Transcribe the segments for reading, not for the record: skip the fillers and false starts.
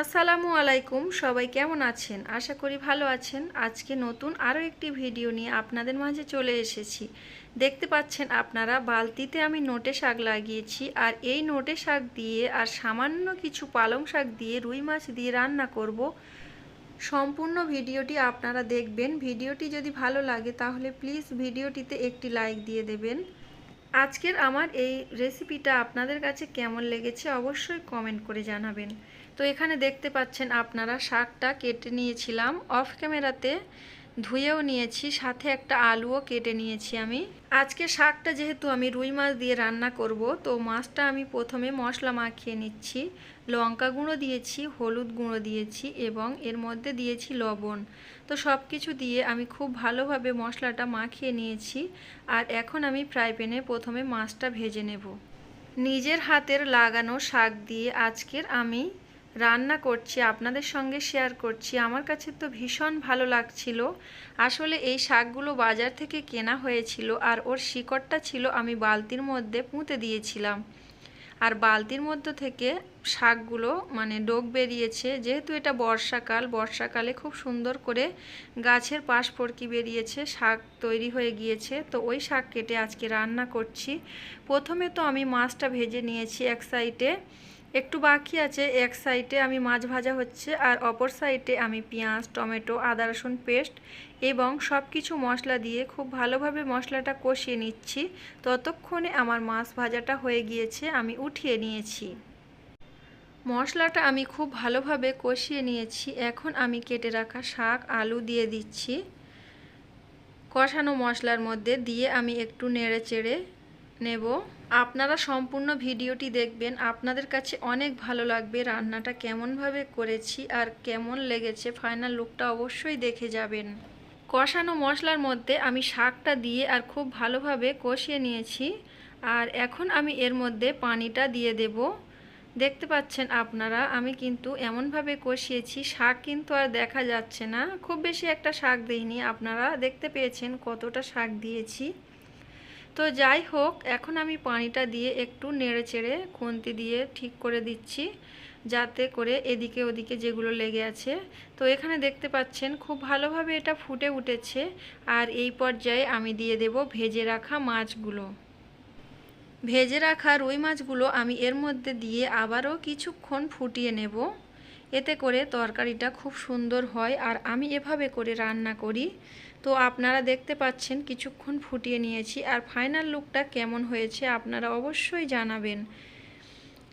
আসসালামু আলাইকুম, সবাই কেমন আছেন? আশা করি ভালো আছেন। আজকে নতুন আরও একটি ভিডিও নিয়ে আপনাদের মাঝে চলে এসেছি। দেখতে পাচ্ছেন আপনারা, বালতিতে আমি নোটে শাক লাগিয়েছি, আর এই নোটে শাক দিয়ে আর সামান্য কিছু পালং শাক দিয়ে রুই মাছ দিয়ে রান্না করব। সম্পূর্ণ ভিডিওটি আপনারা দেখবেন। ভিডিওটি যদি ভালো লাগে তাহলে প্লিজ ভিডিওটিতে একটি লাইক দিয়ে দেবেন। আজকের আমার এই রেসিপিটা আপনাদের কাছে কেমন লেগেছে অবশ্যই কমেন্ট করে জানাবেন। তো এখানে দেখতে পাচ্ছেন আপনারা, শাকটা কেটে নিয়েছিলাম, অফ ক্যামেরাতে ধুয়েও নিয়েছি, সাথে একটা আলুও কেটে নিয়েছি আমি। আজকে শাকটা যেহেতু আমি রুই মাছ দিয়ে রান্না করব, তো মাছটা আমি প্রথমে মশলা মাখিয়ে নিচ্ছি। লঙ্কা গুঁড়ো দিয়েছি, হলুদ গুঁড়ো দিয়েছি এবং এর মধ্যে দিয়েছি লবণ। তো সব কিছু দিয়ে আমি খুব ভালোভাবে মশলাটা মাখিয়ে নিয়েছি। আর এখন আমি ফ্রাই প্যানে প্রথমে মাছটা ভেজে নেব। নিজের হাতের লাগানো শাক দিয়ে আজকের আমি রান্না করছি, আপনাদের সঙ্গে শেয়ার করছি। আমার কাছে তো ভীষণ ভালো লাগছিল। আসলে এই শাকগুলো বাজার থেকে কেনা হয়েছিল, আর ওর শিকড়টা ছিল আমি বালতির মধ্যে পুঁতে দিয়েছিলাম। আর বালতির মধ্যে থেকে শাকগুলো ডোক বেরিয়েছে। যেহেতু এটা বর্ষাকালে খুব সুন্দর করে গাছের পাশ ফড়কি বেরিয়েছে, শাক তৈরি হয়ে গিয়েছে। তো ওই শাক কেটে আজকে রান্না করছি। প্রথমে তো আমি মাছটা ভেজে নিয়েছি এক সাইডে, একটু বাকি আছে, এক সাইডে আমি মাছ ভাজা হচ্ছে, আর অপর সাইডে আমি পেঁয়াজ, টমেটো, আদা রসুন পেস্ট এবং সব কিছু মশলা দিয়ে খুব ভালোভাবে মশলাটা কষিয়ে নিচ্ছি। ততক্ষণে আমার মাছ ভাজাটা হয়ে গিয়েছে, আমি উঠিয়ে নিয়েছি। মশলাটা আমি খুব ভালোভাবে কষিয়ে নিয়েছি। এখন আমি কেটে রাখা শাক, আলু দিয়ে দিচ্ছি। কষানো মশলার মধ্যে দিয়ে আমি একটু নেড়ে চেড়ে নেব। আপনারা সম্পূর্ণ ভিডিওটি দেখবেন, আপনাদের কাছে অনেক ভালো লাগবে। রান্নাটা কেমনভাবে করেছি আর কেমন লেগেছে ফাইনাল লুকটা অবশ্যই দেখে যাবেন। কষানো মশলার মধ্যে আমি শাকটা দিয়ে আর খুব ভালোভাবে কষিয়ে নিয়েছি। আর এখন আমি এর মধ্যে পানিটা দিয়ে দেব। দেখতে পাচ্ছেন আপনারা, আমি কিন্তু এমনভাবে কষিয়েছি, শাক কিন্তু আর দেখা যাচ্ছে না। খুব বেশি একটা শাক দিইনি, আপনারা দেখতে পেয়েছেন কতটা শাক দিয়েছি। তো যাই হোক, এখন আমি পানিটা দিয়ে একটু নেড়ে চেড়ে খুন্তি দিয়ে ঠিক করে দিচ্ছি, যাতে করে এদিকে ওদিকে যেগুলো লেগে আছে। তো এখানে দেখতে পাচ্ছেন খুব ভালোভাবে এটা ফুটে উঠেছে। আর এই পর্যায়ে আমি দিয়ে দেব ভেজে রাখা মাছগুলো। ভেজে রাখা রুই মাছগুলো আমি এর মধ্যে দিয়ে আবারও কিছুক্ষণ ফুটিয়ে নেব। এতে করে তরকারিটা খুব সুন্দর হয়, আর আমি এভাবে করে রান্না করি। তো আপনারা দেখতে পাচ্ছেন কিছুক্ষণ ফুটিয়ে নিয়েছি, আর ফাইনাল লুকটা কেমন হয়েছে আপনারা অবশ্যই জানাবেন।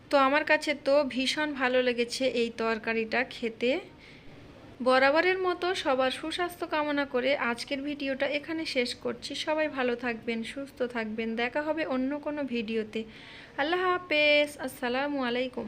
তো আমার কাছে তো ভীষণ ভালো লেগেছে এই তরকারিটা খেতে। বরাবরের মতো সবার সুস্বাস্থ্য কামনা করে আজকের ভিডিওটা এখানে শেষ করছি। সবাই ভালো থাকবেন, সুস্থ থাকবেন। দেখা হবে অন্য কোনো ভিডিওতে। আল্লাহ হাফেজ। আসসালামু আলাইকুম।